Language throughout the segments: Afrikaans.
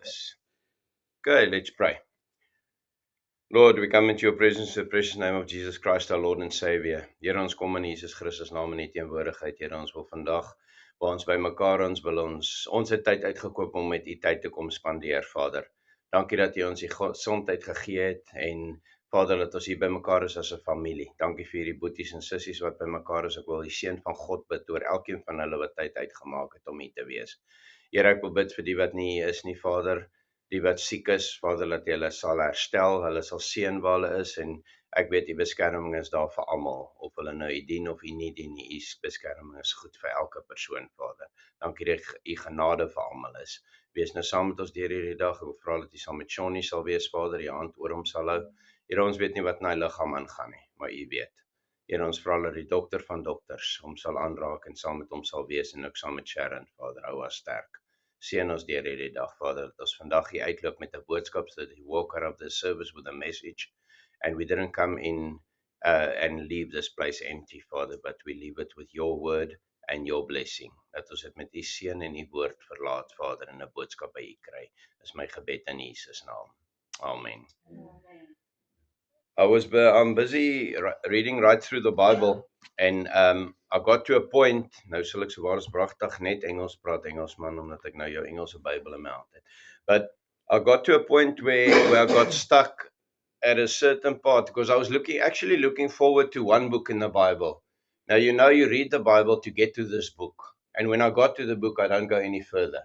Yes. Okay, let's pray. Lord, we come into your presence in the precious name of Jesus Christ, our Lord and Savior. Here ons kom in Jesus Christus naam in die teenwoordigheid. Here ons wil vandag, waar ons by mekaar wil ons het tyd uitgekoop om met u tyd te kom spandeer, Vader. Dankie dat u ons die gesondheid gegee het en Vader, dat ons hier by mekaar is as 'n familie. Dankie vir hierdie boeties en sissies wat by mekaar is. Ek wil die seën van God bid oor elkeen van hulle wat tyd uitgemaak het om hier te wees. Here, ek wil bid vir die wat nie hier is nie, Vader. Die wat siek is, Vader, dat jy hulle sal herstel, hulle sal seën waar hulle is, en ek weet die beskerming is daar vir almal, of hulle nou u dien of u nie dien nie, u beskerming is goed vir elke persoon, Vader. Dankie dat u genade vir almal is. Wees nou saam met ons deur hierdie dag, ek wil vra dat u saam met Johnny sal wees, Vader, die hand oor hom sal hou. Here, ons weet nie wat in hy liggaam aangaan nie, maar u weet. Here, ons vra dat die dokter van dokters hom sal aanraak en saam met hom sal wees, en ook saam met Sharon, Vader, hou haar sterk. Seën ons deur hierdie dag, Vader, dat ons vandag hier uitloop met 'n boodskap, so that we walk out of the service with a message, and we didn't come in and leave this place empty, Father, but we leave it with your word and your blessing. Dat ons dit met u seën en u woord verlaat, Vader, en 'n boodskap by u kry. Dis my gebed in Jesus naam. Amen. I'm busy reading right through the Bible, and I got to a point, nou sal ek so waar is pragtig net Engels praat, Engelsman, omdat ek nou jou Engelse Bybel in my hand het. But I got to a point where I got stuck at a certain part, because I was actually looking forward to one book in the Bible. Now, you read the Bible to get to this book, and when I got to the book, I don't go any further,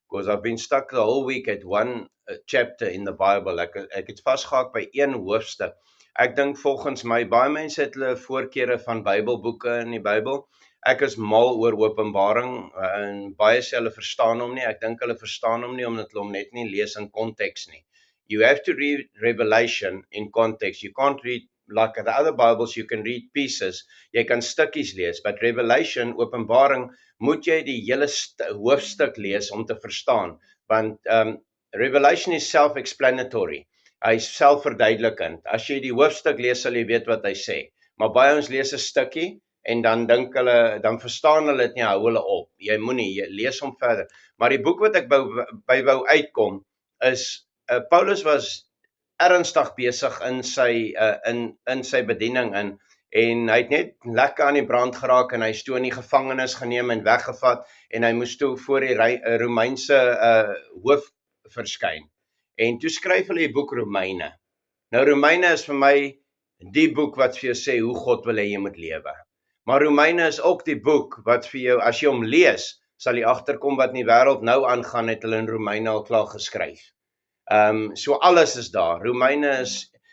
because I've been stuck the whole week at one chapter in the Bible. Ek het vasgehaak by een hoofstuk. Ek dink volgens my, baie mense het hulle voorkeure van Bybelboeke in die Bybel. Ek is mal oor Openbaring, en baie sê hulle verstaan hom nie. Ek dink hulle verstaan hom nie, omdat hulle hom net nie lees in konteks nie. You have to read Revelation in context. You can't read, like the other Bibles, you can read pieces. Jy kan stukkies lees, but Revelation, Openbaring, moet jy die hele hoofstuk lees om te verstaan. Want Revelation is self-explanatory. Hy is selfverduidelikend. As jy die hoofstuk lees, sal jy weet wat hy sê. Maar baie ons lees 'n stukkie en dan dink hulle, dan verstaan hulle dit nie, hou hulle op. Jy moenie, jy lees hom verder. Maar die boek wat ek wou uitkom is Paulus was ernstig besig in sy bediening en hy het net lekker aan die brand geraak en hy is toe in die gevangenis geneem en weggevat en hy moes toe voor die Romeinse hoof verskyn. En toe skryf hulle die boek Romeine. Nou Romeine is vir my die boek wat vir jou sê hoe God wil hê jy moet lewe. Maar Romeine is ook die boek wat vir jou, as jy hom lees, sal jy agterkom wat in die wêreld nou aangaan, het hulle in Romeine al klaar geskryf. So alles is daar. Romeine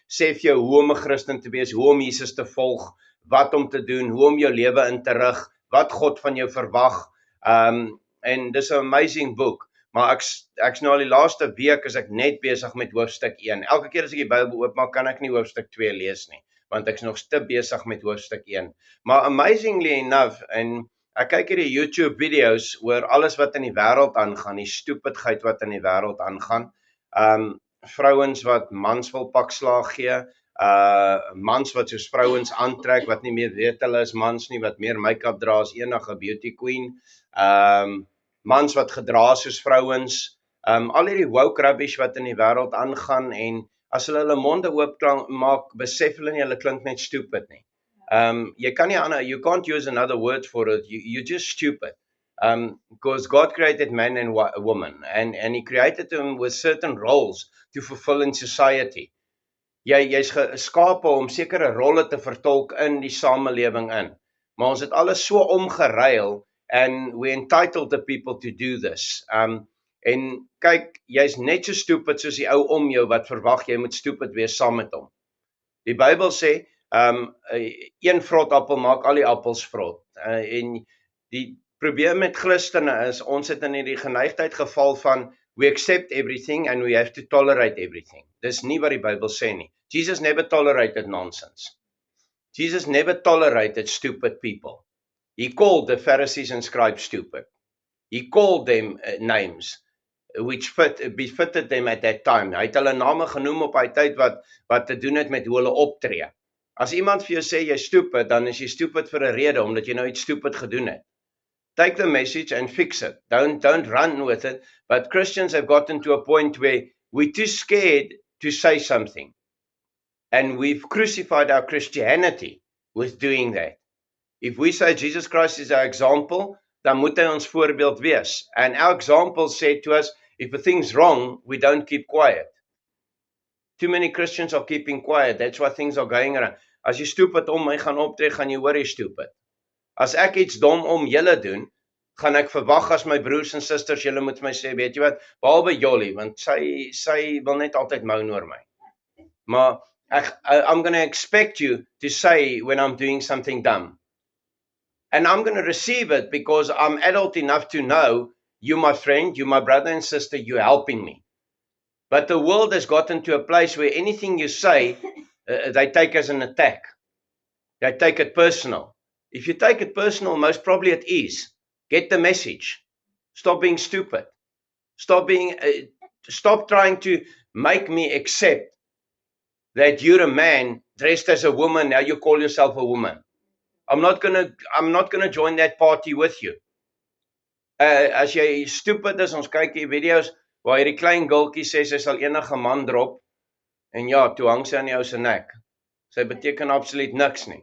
sê vir jou hoe om 'n Christen te wees, hoe om Jesus te volg, wat om te doen, hoe om jou lewe in te rig, wat God van jou verwag. En dis 'n amazing boek. Maar ek's nou al die laaste week is ek net besig met hoofstuk 1. Elke keer as ek die Bybel oopmaak, kan ek nie hoofstuk 2 lees nie, want ek's nog te besig met hoofstuk 1. Maar amazingly enough, en ek kyk hierdie YouTube video's oor alles wat in die wêreld aangaan, die stupidheid wat in die wêreld aangaan. Vrouens wat mans wil pakslaag gee, mans wat soos vrouens aantrek, wat nie meer weet hulle is mans nie, wat meer make-up dra as enige beauty queen, mans wat gedra soos vrouens, al hierdie woke rubbish wat in die wêreld aangaan, en as hulle monde oop maak, besef hulle nie, hulle klink net stupid nie. Jy kan nie, you can't use another word for it, you're just stupid. Because God created man and woman, and he created them with certain roles to fulfill in society. Jy's geskape om sekere rolle te vertolk in die samelewing in. Maar ons het alles so omgeruil, and we're entitled the people to do this. En kyk, jy's net so stupid soos die ou om jou wat verwag jy moet stupid wees saam met hom. Die Bybel sê, een vrot appel maak al die appels vrot. En die probleem met Christene is, ons het in die geneigtheid geval van, we accept everything and we have to tolerate everything. Dis nie wat die Bybel sê nie. Jesus never tolerated nonsense. Jesus never tolerated stupid people. He called the Pharisees and scribes stupid. He called them names which befitted them at that time. Hy het hulle name genoem op hy tyd wat te doen het met hoe hulle optree. As iemand vir jou sê jy stupid, dan is jy stupid vir 'n rede, omdat jy nou iets stupid gedoen het. take the message and fix it. Don't run with it. But Christians have gotten to a point where we're too scared to say something. And we've crucified our Christianity with doing that. If we say Jesus Christ is our example, dan moet hy ons voorbeeld wees. And our example said to us, if a thing's wrong, we don't keep quiet. Too many Christians are keeping quiet. That's why things are going around. As jy stupid om my gaan optree, gaan jy hoor jy stupid. As ek iets dom om julle doen, gaan ek verwag as my broers en susters julle moet my sê, weet jy wat, behalwe Jolly, want sy wil net altyd moan oor my. Maar I'm going to expect you to say when I'm doing something dumb. And I'm going to receive it because I'm adult enough to know you're my friend, you're my brother and sister, you're helping me. But the world has gotten to a place where anything you say, they take as an attack. They take it personal. If you take it personal, most probably it is. Get the message. Stop being stupid. Stop trying to make me accept that you're a man dressed as a woman, now you call yourself a woman. I'm not gonna join that party with you. As jy stupid is, ons kyk hier video's waar hierdie klein gultjie sê sy sal enige man drop en ja, toe hang sy aan die ou se nek. Sy beteken absoluut niks nie.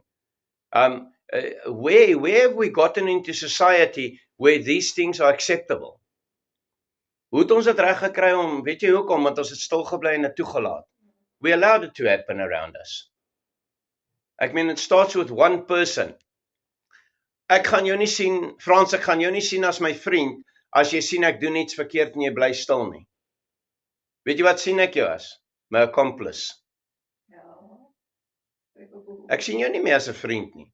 Where have we gotten into society where these things are acceptable? Hoe het ons dit reg gekry om, weet jy hoekom, want ons het stil gebly en dit toegelaat. We allowed it to happen around us. Ek meen, it starts with one person. Ek gaan jou nie sien, Frans, ek gaan jou nie sien as my vriend, as jy sien ek doen iets verkeerd en jy bly stil nie. Weet jy wat sien ek jou as? My accomplice. Ek sien jou nie meer as 'n vriend nie.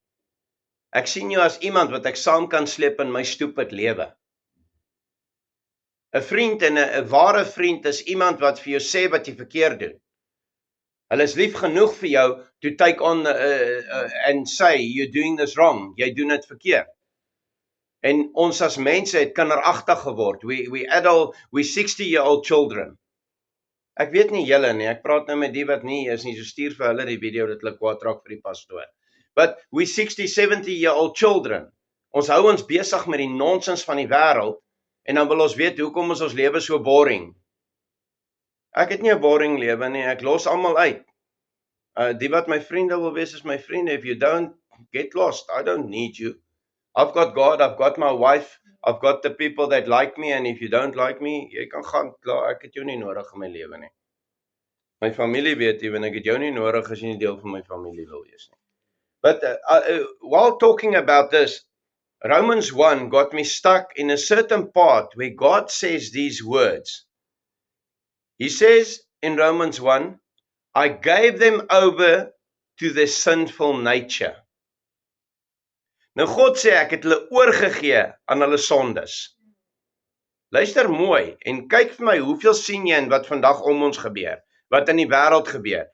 Ek sien jou as iemand wat ek saam kan sleep in my stupid lewe. 'n Vriend en 'n ware vriend is iemand wat vir jou sê wat jy verkeerd doen. Hulle is lief genoeg vir jou to take on and say, you're doing this wrong, jy doen dit verkeerd. En ons as mense het kinderagtig geword. We 60-year-old children. Ek weet nie julle nie, ek praat nou met die wat nie is nie, so stuur vir hulle die video dat hulle kwaad raak vir die pastoor. But we 60, 70-year-old children. Ons hou ons besig met die nonsens van die wêreld en dan wil ons weet hoekom is ons lewe so boring. Ek het nie 'n boring lewe nie, ek los almal uit. Die wat my vriende wil wees is my vriende. If you don't, get lost. I don't need you. I've got God, I've got my wife, I've got the people that like me, and if you don't like me, jy kan gaan, klaar, ek het jou nie nodig in my lewe nie. My familie weet even, ek het jou nie nodig as jy nie deel van my familie wil wees nie. But while talking about this, Romans 1 got me stuck in a certain part where God says these words. He says in Romans 1, I gave them over to their sinful nature. Nou God sê ek het hulle oorgegee aan hulle sondes. Luister mooi en kyk vir my hoeveel sien jy en wat vandag om ons gebeur, wat in die wêreld gebeur.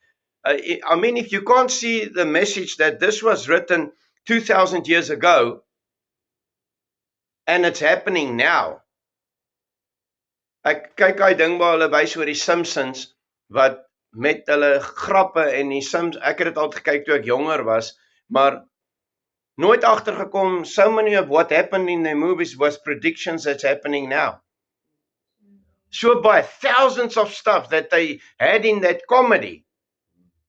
I mean, if you can't see the message that this was written 2,000 years ago and it's happening now. Ek kyk hy ding waar hulle wys oor die Simpsons wat met hulle grappe en die Simpsons, ek het dit altyd gekyk toe ek jonger was, maar nooit agtergekom, so many of what happened in the movies was predictions that's happening now. So by thousands of stuff that they had in that comedy,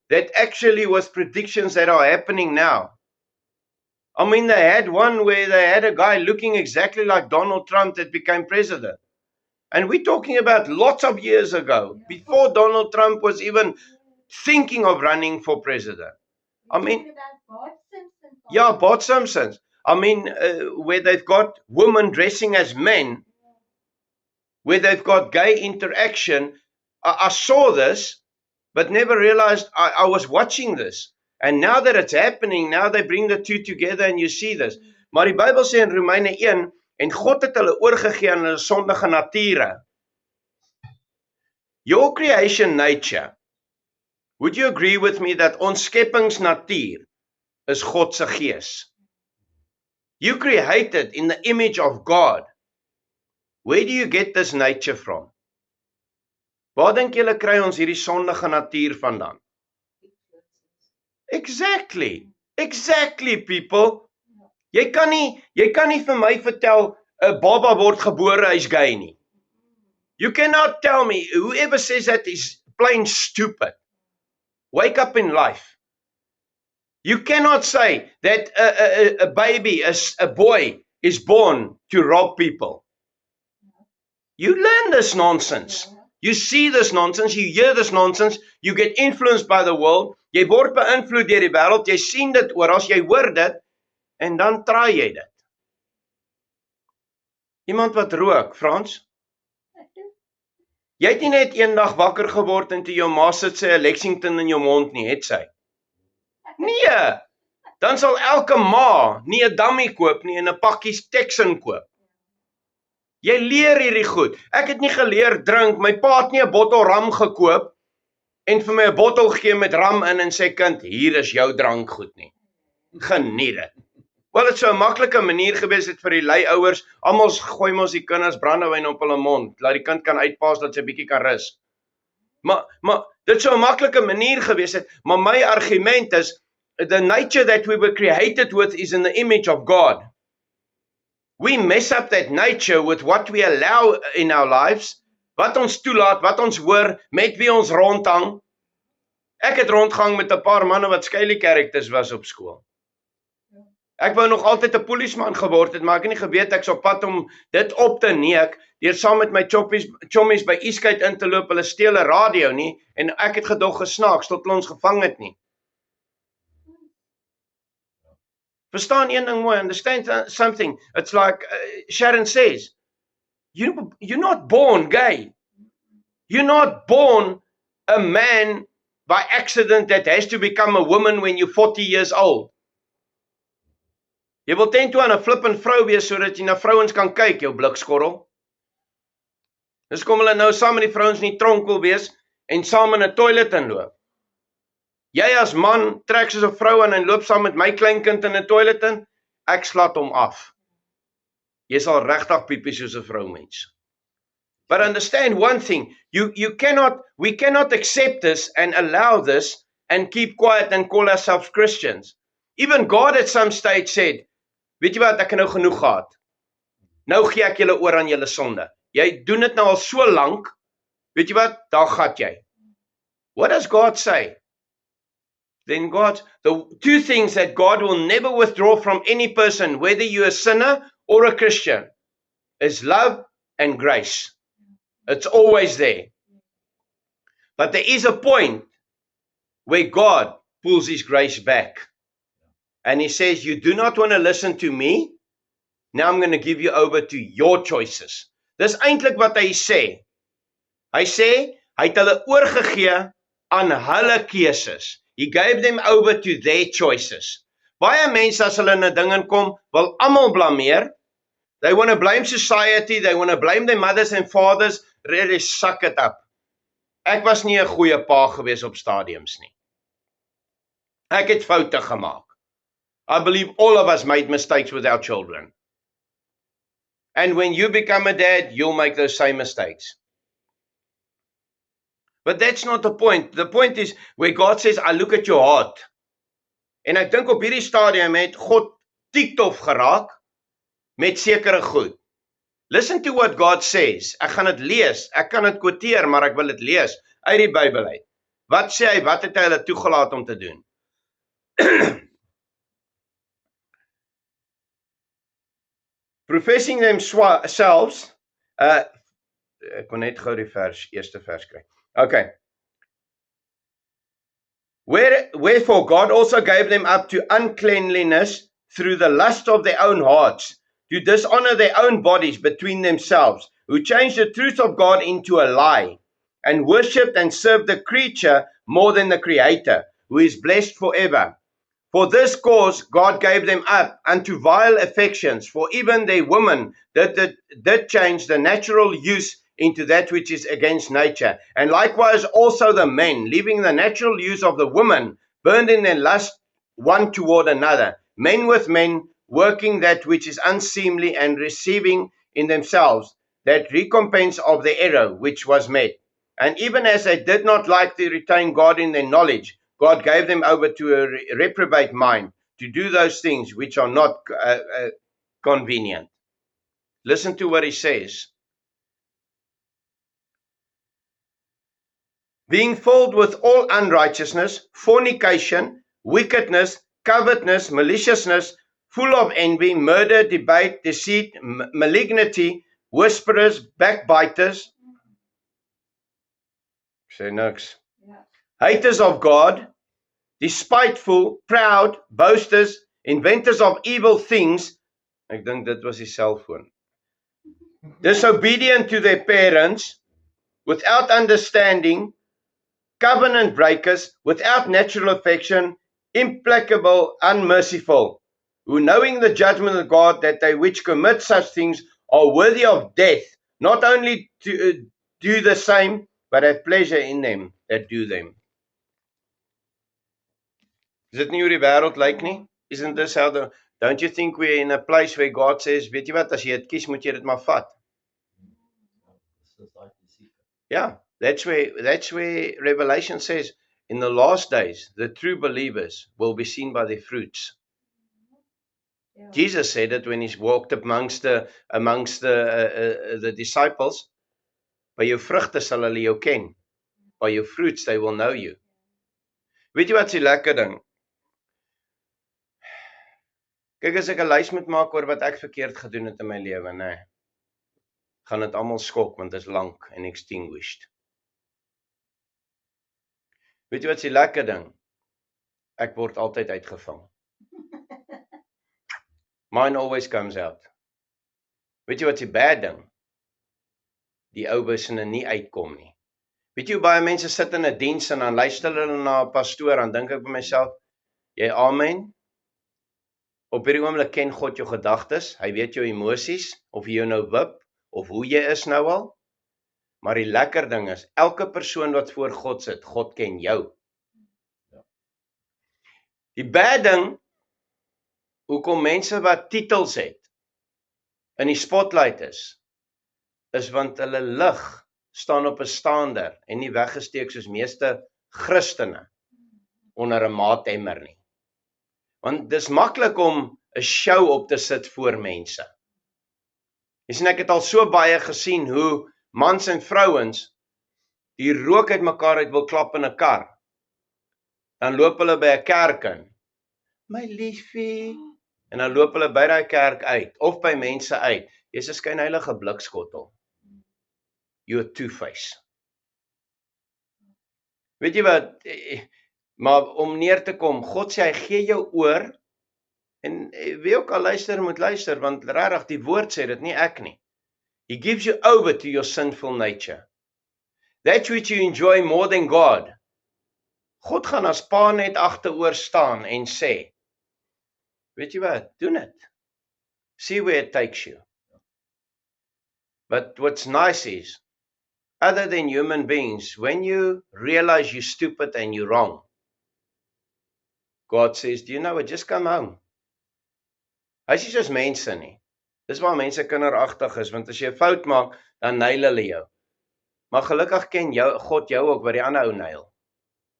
that actually was predictions that are happening now. I mean, they had one where they had a guy looking exactly like Donald Trump that became president. And we're talking about lots of years ago, before Donald Trump was even thinking of running for president. I mean, yeah, Bart Simpson. I mean, where they've got women dressing as men, where they've got gay interaction. I saw this, but never realized I was watching this. And now that it's happening, now they bring the two together and you see this. Maar die Bybel sê in Romeine 1, en God het hulle oorgegee aan hulle sondige nature. Your creation nature, would you agree with me that ons skepingsnatuur is God se gees? You created in the image of God. Where do you get this nature from? Waar dink julle kry ons hierdie sondige natuur vandaan? Exactly, people. Jy kan nie vir my vertel 'n baba word gebore, hy's gay nie. You cannot tell me, whoever says that is plain stupid. Wake up in life. You cannot say that a baby, a boy, is born to rob people. You learn this nonsense. You see this nonsense, you hear this nonsense, you get influenced by the world, jy word beïnvloed deur die wêreld, jy sien dit oral, jy hoor dit, en dan try jy dit. Iemand wat rook, Frans? Jy het nie net eendag wakker geword en toe jou ma sit sy 'n Lexington in jou mond nie, het sy? Nee, dan sal elke ma nie 'n dummy koop nie en 'n pakkie Texan koop. Jy leer hierdie goed. Ek het nie geleer drink, my pa het nie 'n bottel ram gekoop en vir my 'n bottel gegee met ram in en sê kind, hier is jou drankgoed nie. Geniet dit. Wel, dit sou 'n maklike manier gewees het vir die lui ouers, almal gooi mos die kinders brandewyn op hulle mond, laat die kind kan uitpaas dat sy bietjie kan rus. Maar dit sou 'n maklike manier gewees het, maar my argument is, the nature that we were created with is in the image of God. We mess up that nature with what we allow in our lives, wat ons toelaat, wat ons hoor, met wie ons rondhang. Ek het rondgang met 'n paar manne wat skeielik characters was op skool. Ek wou nog altyd 'n polisieman geword het, maar ek het nie geweet ek's op pad om dit op te neek, deur saam met my chommies by Eastgate in te loop, hulle steel 'n radio nie, en ek het gedog gesnaaks tot hulle ons gevang het nie. Verstaan een ding mooi, understand something. It's like Sharon says, you're not born gay. You're not born a man by accident that has to become a woman when you're 40 years old. Jy wil ten toe aan 'n flippend vrou wees sodat jy na vrouens kan kyk, jou blikskorrel. Dis kom hulle nou saam met die vrouens in die tronk wil wees en saam in 'n toilet inloop. Jy as man trek soos 'n vrou aan en loop saam met my kleinkind in 'n toilet in, ek slat hom af. Jy sal regtig piepie soos 'n vroumens. But understand one thing, we cannot accept this and allow this and keep quiet and call ourselves Christians. Even God at some stage said, weet jy wat, ek het nou genoeg gehad. Nou gee ek julle oor aan julle sonde. Jy doen dit nou al so lank, weet jy wat, daar gat jy. What does God say? Then the two things that God will never withdraw from any person, whether you're a sinner or a Christian, is love and grace. It's always there. But there is a point where God pulls his grace back. And he says, you do not want to listen to me? Now I'm going to give you over to your choices. Dis eintlik wat hy sê. Hy sê, hy het hulle oorgegee aan hulle keuses. He gave them over to their choices. Baie mense as hulle in 'n ding inkom, wil almal blameer. They want to blame society, they want to blame their mothers and fathers. Really suck it up. Ek was nie 'n goeie pa gewees op stadiums nie. Ek het foute gemaak. I believe all of us made mistakes with our children. And when you become a dad, you'll make those same mistakes. But that's not the point. The point is where God says, I look at your heart. En ek dink op hierdie stadium het God tiktof geraak met sekere goed. Listen to what God says. Ek gaan dit lees. Ek kan dit quoteer, maar ek wil dit lees uit die Bybel uit. Wat sê hy? Wat het hy hulle toegelaat om te doen? Professing themselves, ek wil net gou die eerste vers kry. Okay. Wherefore God also gave them up to uncleanliness through the lust of their own hearts, to dishonor their own bodies between themselves, who changed the truth of God into a lie, and worshipped and served the creature more than the Creator, who is blessed forever. For this cause God gave them up unto vile affections, for even their women did change the natural use into that which is against nature. And likewise also the men, leaving the natural use of the woman, burned in their lust one toward another, men with men, working that which is unseemly, and receiving in themselves that recompense of the error which was made. And even as they did not like to retain God in their knowledge, God gave them over to a reprobate mind, to do those things which are not convenient. Listen to what he says. Being filled with all unrighteousness, fornication, wickedness, covetousness, maliciousness, full of envy, murder, debate, deceit, malignity, whisperers, backbiters. Say niks. Haters of God, despiteful, proud, boasters, inventors of evil things. Ek dink dit was die selfoon. Disobedient to their parents, without understanding, covenant breakers, without natural affection, implacable, unmerciful, who knowing the judgment of God, that they which commit such things are worthy of death, not only to do the same, but have pleasure in them that do them. Is dit nie hoe die wêreld lyk nie? Isn't this how don't you think we're in a place where God says, weet jy wat, as jy dit kies, moet jy dit maar vat? Yeah, that's where Revelation says, in the last days, the true believers will be seen by their fruits. Yeah. Jesus said it when he walked amongst the disciples. By jou vrugte sal hulle jou ken. By jou fruits they will know you. Weet jy wat se lekker ding? Kyk, as ek 'n lys moet maak oor wat ek verkeerd gedoen het in my lewe, nê, gaan dit almal skok want dit is lank en extinguished. Weet jy wat se lekker ding? Ek word altyd uitgevang. Mine always comes out. Weet jy wat se bad ding? Die ou besinne nie uitkom nie. Weet jy hoe baie mense sit in 'n diens en dan luister hulle na 'n pastoor, dan dink ek by myself, jy amen. Op hierdie oomblik ken God jou gedagtes, hy weet jou emosies, of jy nou wip, of hoe jy is nou al. Maar die lekker ding is, elke persoon wat voor God sit, God ken jou. Die bad ding, hoekom mense wat titels het, in die spotlight is want hulle lig staan op 'n staander, en nie weggesteek soos meeste Christene, onder 'n maatemmer nie. Want dis maklik om 'n show op te sit voor mense. Jy sien, ek het al so baie gesien hoe mans en vrouens die rook uit mekaar uit wil klap in 'n kar. Dan loop hulle by 'n kerk in. My liefie. En dan loop hulle by daai kerk uit of by mense uit. Jy's 'n skynheilige blikskottel. You're two-face. Weet jy wat? Maar om neer te kom, God sê hy gee jou oor, en wie ook al luister, moet luister, want regtig die woord sê dit, nie ek nie. He gives you over to your sinful nature. That which you enjoy more than God. God gaan as pa net agteroor staan en sê, weet jy wat, doen it. See where it takes you. But what's nice is, other than human beings, when you realize you're stupid and you're wrong, God says, do you know what, just come home. Hy is nie soos mense nie. Dis waar mense kinderagtig is, want as jy 'n fout maak, dan nail hulle jou. Maar gelukkig ken God jou ook, wat die ander ou nail.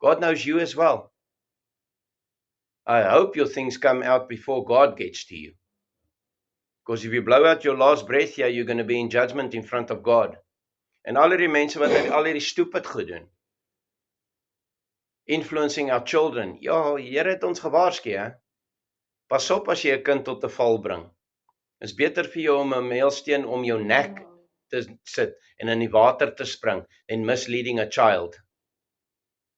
God knows you as well. I hope your things come out before God gets to you. Because if you blow out your last breath here, you're going to be in judgment in front of God. En al die mense wat al hierdie stupid goed doen. Influencing our children. Ja, Here het ons gewaarsku, hè. Pas op as jy 'n kind tot 'n val bring. Is beter vir jou om 'n meilsteen om jou nek te sit en in die water te spring en misleading a child.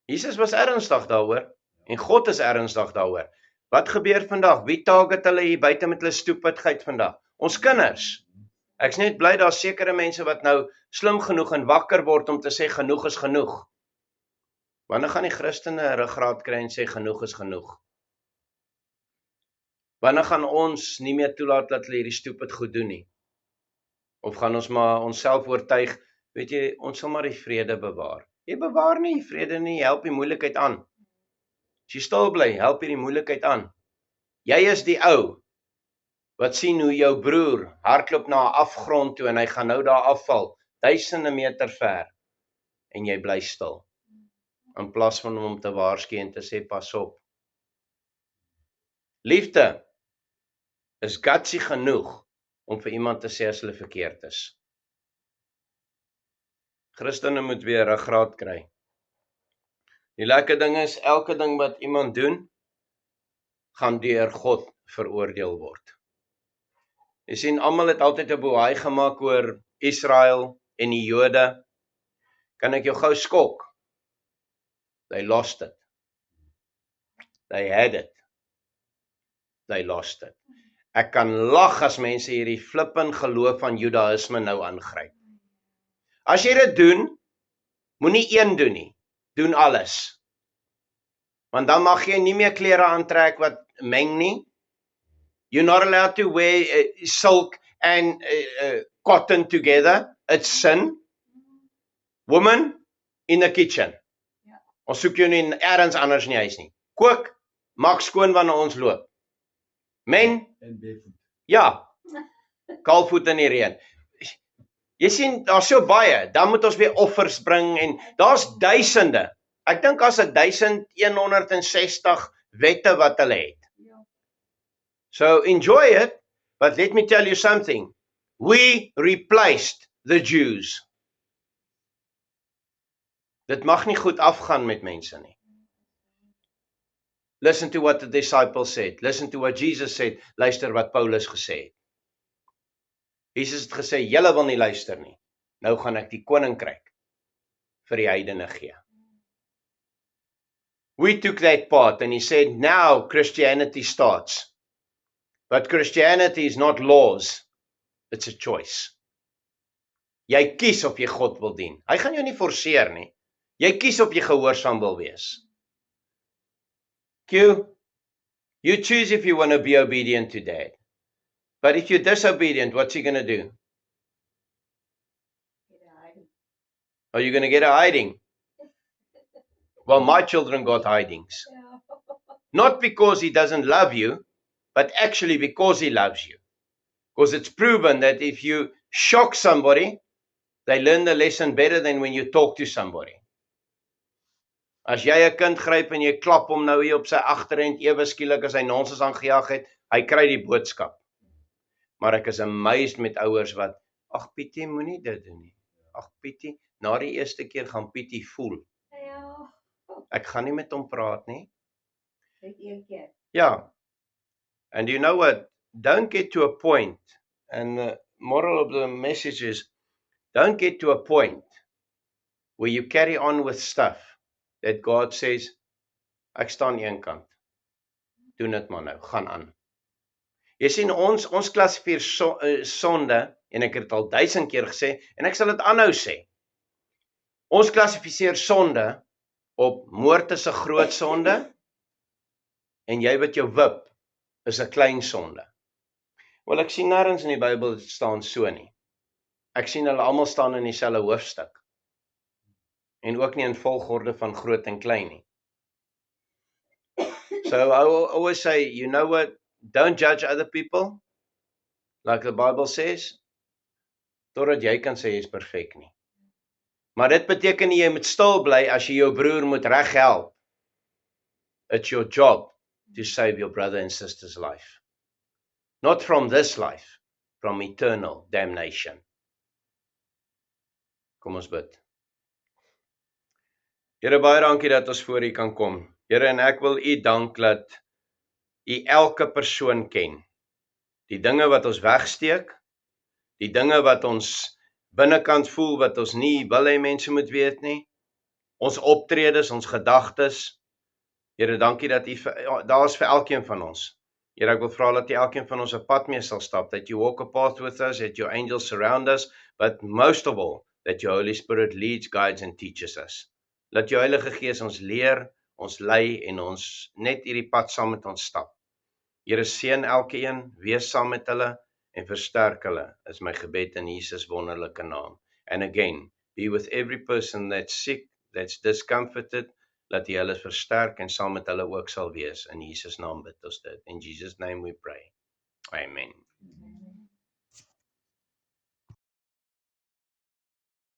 Jesus was ernstig daaroor en God is ernstig daaroor. Wat gebeur vandag? Wie target hulle hier buite met hulle stupidheid vandag? Ons kinders. Ek's net bly daar's sekere mense wat nou slim genoeg en wakker word om te sê genoeg is genoeg. Wanneer gaan die Christene 'n ruggraat kry en sê genoeg is genoeg? Wanneer gaan ons nie meer toelaat dat hulle hierdie stupid goed doen nie? Of gaan ons maar onsself oortuig, weet jy, ons sal maar die vrede bewaar. Jy bewaar nie die vrede nie, help die moeilikheid aan. As jy stil bly, help jy die moeilikheid aan. Jy is die ou wat sien hoe jou broer hardloop na 'n afgrond toe en hy gaan nou daar afval, duisende meter ver, en jy bly stil. In plaas van hom te waarsku en te sê pas op. Liefde is gutsy genoeg om vir iemand te sê as hulle verkeerd is. Christene moet weer ruggraat kry. Die lekker ding is, elke ding wat iemand doen, gaan deur God veroordeel word. Jy sien, almal het altyd 'n boei gemaak oor Israel en die Jode. Kan ek jou gou skok? They lost it. They had it. They lost it. Ek kan lag as mense hierdie flippin geloof van Judaïsme nou aangryp. As jy dit doen, moenie een doen nie. Doen alles. Want dan mag jy nie meer klere aantrek wat meng nie. You're not allowed to wear silk and cotton together. It's sin. Woman in the kitchen. Ons soek jou nie ergens anders in die huis nie. Kook, maak skoon wanneer ons loop. Men, ja, kaalvoet in die reën. Jy sien, daar's so baie, dan moet ons weer offers bring en daar's duisende. Ek dink as 1160 wette wat hulle het. So enjoy it, but let me tell you something. We replaced the Jews. Dit mag nie goed afgaan met mense nie. Listen to what the disciples said. Listen to what Jesus said. Luister wat Paulus gesê het. Jesus het gesê, julle wil nie luister nie. Nou gaan ek die koninkryk vir die heidene gee. We took that part and he said, now Christianity starts. But Christianity is not laws. It's a choice. Jy kies of jy God wil dien. Hy gaan jou nie forceer nie. Jy kies of jy gehoorsaam wil wees. You choose if you want to be obedient to dad. But if you're disobedient, what's he going to do? Are you going to get a hiding? Well, my children got hidings. Not because he doesn't love you, but actually because he loves you. Because it's proven that if you shock somebody, they learn the lesson better than when you talk to somebody. As jy 'n kind gryp en jy klap hom nou hier op sy agterend ewe skielik as hy nonsens aangejaag het, hy kry die boodskap. Maar ek is amazed met ouers wat, ag Pietie, moenie dit doen nie. Ag Pietie, na die eerste keer gaan Pietie voel. Ek gaan nie met hom praat nie. Ja. And you know what? Don't get to a point, and the moral of the message is, don't get to a point where you carry on with stuff that God says, ek staan een kant. Doen dit maar nou, gaan aan. Jy sien, ons klassifieer sonde, en ek het dit al 1000 keer gesê, en ek sal dit aanhou sê. Ons klassifiseer sonde op moord is 'n groot sonde, en jy wat jou wip, is 'n klein sonde. Wel, ek sien nêrens in die Bybel dit staan so nie. Ek sien hulle almal staan in dieselfde hoofstuk. En ook nie in volgorde van groot en klein nie. So I will always say, you know what? Don't judge other people, like the Bible says, totdat jy kan sê jy is perfek nie. Maar dit beteken nie jy moet stil bly as jy jou broer moet reghelp. It's your job to save your brother and sister's life. Not from this life, from eternal damnation. Kom ons bid. Here, baie dankie dat ons voor U kan kom. Here, en ek wil U dank dat U elke persoon ken. Die dinge wat ons wegsteek, die dinge wat ons binnekant voel, wat ons nie wil hê mense moet weet nie, ons optredes, ons gedagtes. Here, dankie dat U, daar is vir elkeen van ons. Here, ek wil vra dat U elkeen van ons 'n pad mee sal stap, that You walk a path with us, that Your angels surround us, but most of all, that Your Holy Spirit leads, guides and teaches us. Laat Jou Heilige Gees ons leer, ons lei en ons net hierdie pad saam met ons stap. Here, seën elkeen, wees saam met hulle en versterk hulle, is my gebed in Jesus wonderlike naam. And again, be with every person that's sick, that's discomforted, laat jy hulle versterk en saam met hulle ook sal wees. In Jesus naam bid ons dit. In Jesus name we pray. Amen.